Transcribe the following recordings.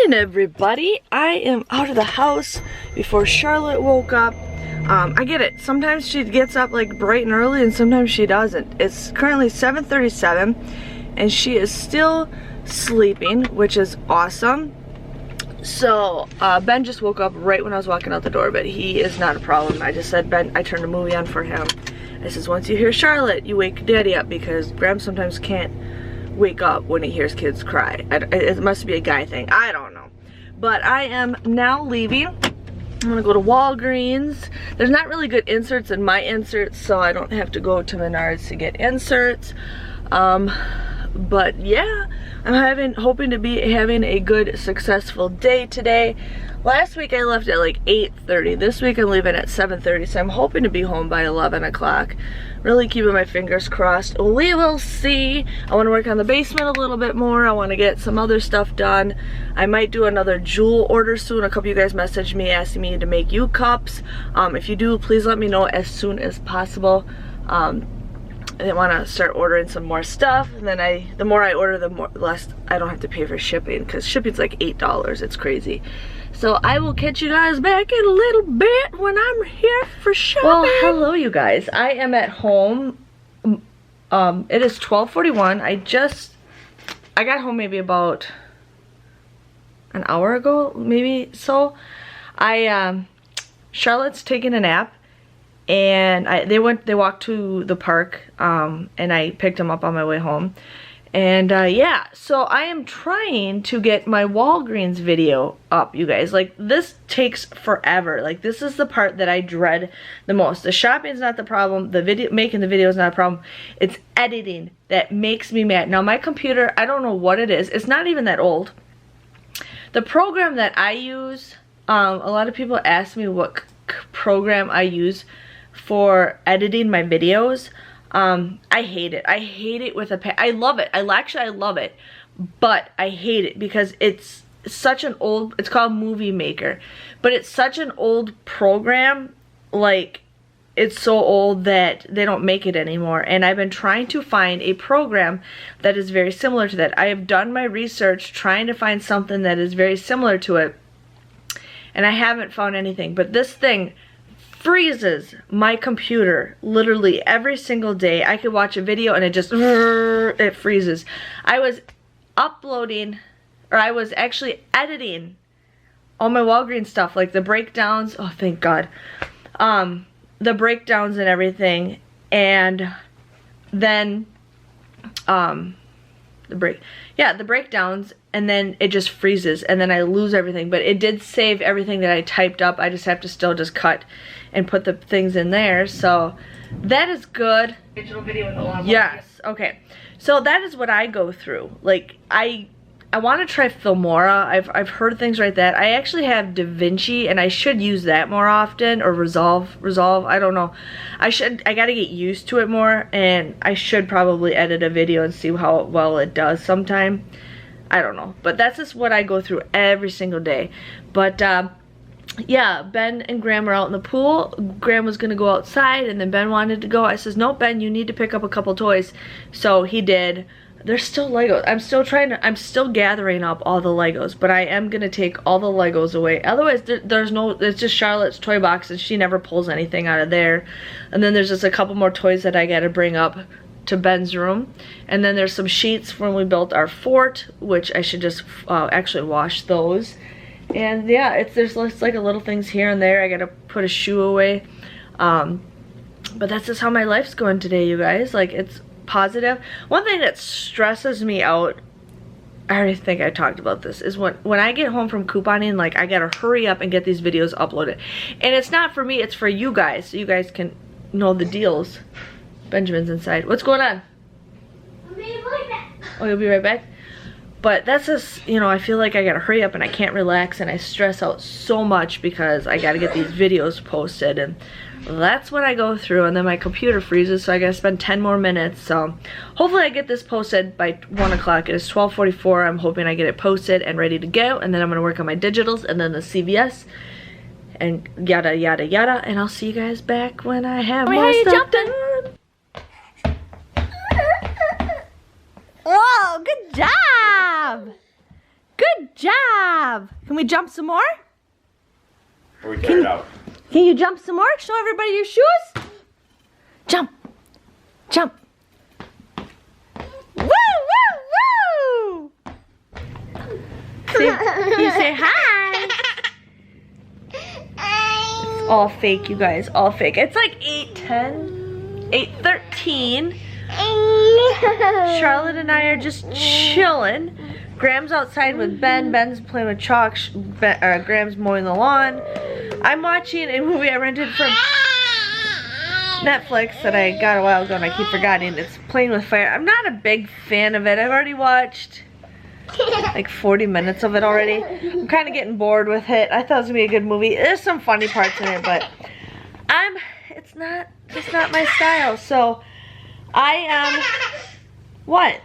morning, everybody. I am out of the house before Charlotte woke up. I get it. Sometimes she gets up like bright and early and sometimes she doesn't. It's currently 7:37 and she is still sleeping, which is awesome. So Ben just woke up right when I was walking out the door, but he is not a problem. I just said, Ben, I turned a movie on for him. I says, once you hear Charlotte, you wake Daddy up, because Graham sometimes can't wake up when he hears kids cry. It must be a guy thing. I don't know. But I am now leaving. I'm gonna go to Walgreens. There's not really good inserts in my inserts, so I don't have to go to Menards to get inserts. But yeah, I'm hoping to be having a good, successful day today. Last week I left at like 8:30. This week I'm leaving at 7:30, so I'm hoping to be home by 11 o'clock. Really keeping my fingers crossed. We will see. I want to work on the basement a little bit more. I want to get some other stuff done. I might do another jewel order soon. A couple of you guys messaged me asking me to make you cups. If you do, please let me know as soon as possible. I want to start ordering some more stuff, and then the more I order, the less I don't have to pay for shipping, because shipping's like $8. It's crazy. So I will catch you guys back in a little bit when I'm here for shopping. Well, hello you guys. I am at home. It is 12:41. I got home maybe about an hour ago, maybe so. Charlotte's taking a nap. And they walked to the park, and I picked them up on my way home. And yeah, so I am trying to get my Walgreens video up, you guys. Like, this takes forever. Like, this is the part that I dread the most. The shopping's not the problem. Making the video is not a problem. It's editing that makes me mad. Now, my computer, I don't know what it is. It's not even that old. The program that I use, a lot of people ask me what program I use for editing my videos. I hate it. I hate it with I love it. I love it, but I hate it because it's such an old, it's called Movie Maker, but it's such an old program. Like, it's so old that they don't make it anymore, and I've been trying to find a program that is very similar to that. I have done my research trying to find something that is very similar to it, and I haven't found anything. But this thing freezes my computer literally every single day. I could watch a video and it freezes. I was uploading, or I was actually editing all my Walgreens stuff, like the breakdowns. Oh, thank God. The breakdowns and everything, and then the breakdowns, and then it just freezes, and then I lose everything. But it did save everything that I typed up. I just have to still just cut and put the things in there, so that is good. Digital video with a lot of yes, okay. So that is what I go through. Like, I want to try Filmora. I've heard things like that. I actually have DaVinci, and I should use that more often, or Resolve. I don't know. I gotta get used to it more, and I should probably edit a video and see how well it does sometime. I don't know, but that's just what I go through every single day. But yeah, Ben and Graham are out in the pool. Graham was gonna go outside, and then Ben wanted to go. I says, no, Ben, you need to pick up a couple toys. So he did. There's still Legos. I'm still gathering up all the Legos, but I am gonna take all the Legos away. Otherwise, it's just Charlotte's toy box, and she never pulls anything out of there. And then there's just a couple more toys that I gotta bring up to Ben's room. And then there's some sheets when we built our fort, which I should just actually wash those. And yeah, there's like a little things here and there. I gotta put a shoe away. But that's just how my life's going today, you guys. Like, it's positive. One thing that stresses me out, I already think I talked about this, is when I get home from couponing, like, I gotta hurry up and get these videos uploaded. And it's not for me, it's for you guys, so you guys can know the deals. Benjamin's inside. What's going on? I'll be right back. Oh, you'll be right back? But that's just, you know, I feel like I gotta hurry up and I can't relax, and I stress out so much because I gotta get these videos posted, and that's what I go through. And then my computer freezes, so I gotta spend 10 more minutes. So hopefully I get this posted by 1 o'clock. It is 12:44. I'm hoping I get it posted and ready to go, and then I'm gonna work on my digitals and then the CVS and yada yada yada, and I'll see you guys back when I have more stuff done. Oh, good job! Good job. Can we jump some more? Or we tear it out. Can you jump some more? Show everybody your shoes. Jump. Jump. Woo, woo, woo. Can you say hi? It's all fake, you guys. All fake. It's like 8:10, 8:13. Charlotte and I are just chilling. Graham's outside with Ben. Ben's playing with chalk. Graham's mowing the lawn. I'm watching a movie I rented from Netflix that I got a while ago and I keep forgetting. It's Playing with Fire. I'm not a big fan of it. I've already watched like 40 minutes of it already. I'm kind of getting bored with it. I thought it was gonna be a good movie. There's some funny parts in it, but it's not my style. So I am what?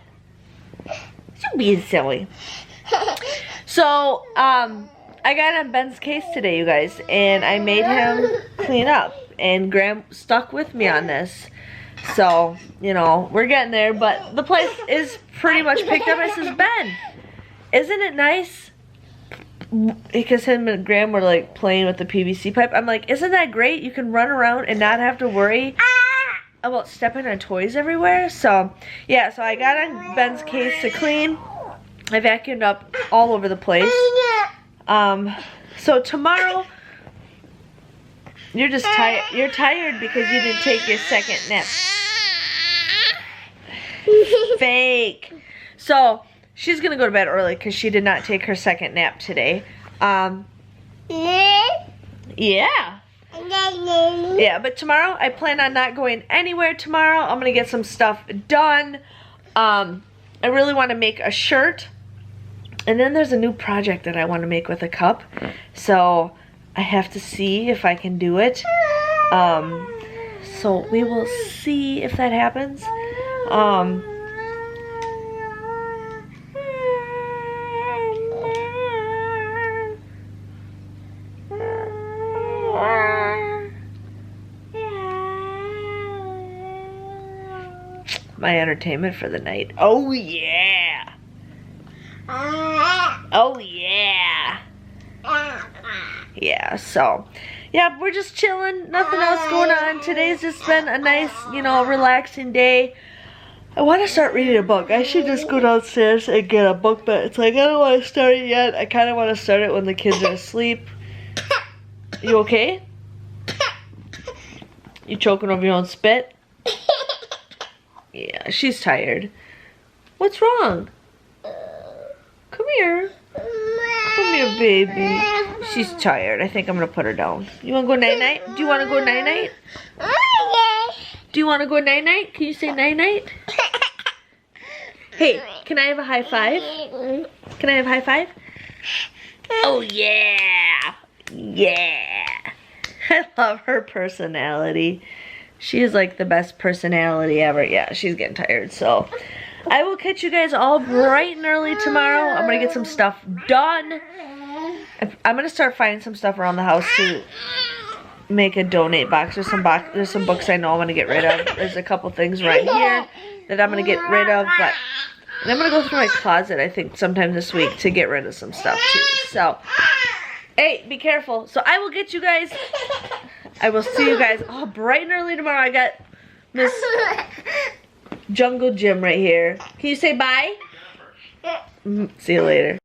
You're being silly. So I got on Ben's case today, you guys, and I made him clean up, and Graham stuck with me on this. So, you know, we're getting there, but the place is pretty much picked up. I says, Ben, isn't it nice? Because him and Graham were like playing with the PVC pipe. I'm like, isn't that great? You can run around and not have to worry about stepping on toys everywhere. So, yeah, so I got on Ben's case to clean. I vacuumed up all over the place. So tomorrow, you're just tired. You're tired because you didn't take your second nap. Fake. So she's gonna go to bed early because she did not take her second nap today. Yeah. Yeah, but tomorrow I plan on not going anywhere tomorrow. I'm gonna get some stuff done. I really want to make a shirt. And then there's a new project that I want to make with a cup. So I have to see if I can do it. So we will see if that happens. My entertainment for the night. Oh yeah. Oh yeah. Yeah, so yeah, we're just chilling, nothing else going on. Today's just been a nice, you know, relaxing day. I want to start reading a book. I should just go downstairs and get a book, but it's like I don't want to start it yet. I kind of want to start it when the kids are asleep. You okay? You choking over your own spit? Yeah, she's tired. What's wrong? Come here. Come here, baby. She's tired. I think I'm going to put her down. You want to go night-night? Do you want to go night-night? Do you want to go night-night? Can you say night-night? Hey, can I have a high five? Can I have a high five? Oh, yeah. Yeah. I love her personality. She is like the best personality ever. Yeah, she's getting tired, so I will catch you guys all bright and early tomorrow. I'm gonna get some stuff done. I'm gonna start finding some stuff around the house to make a donate box. There's some books I know I want to get rid of. There's a couple things right here that I'm gonna get rid of, but and I'm gonna go through my closet, I think, sometime this week to get rid of some stuff too. So, hey, be careful. So I will get you guys. I will see you guys all bright and early tomorrow. I got Miss Jungle Jim right here. Can you say bye? See you later.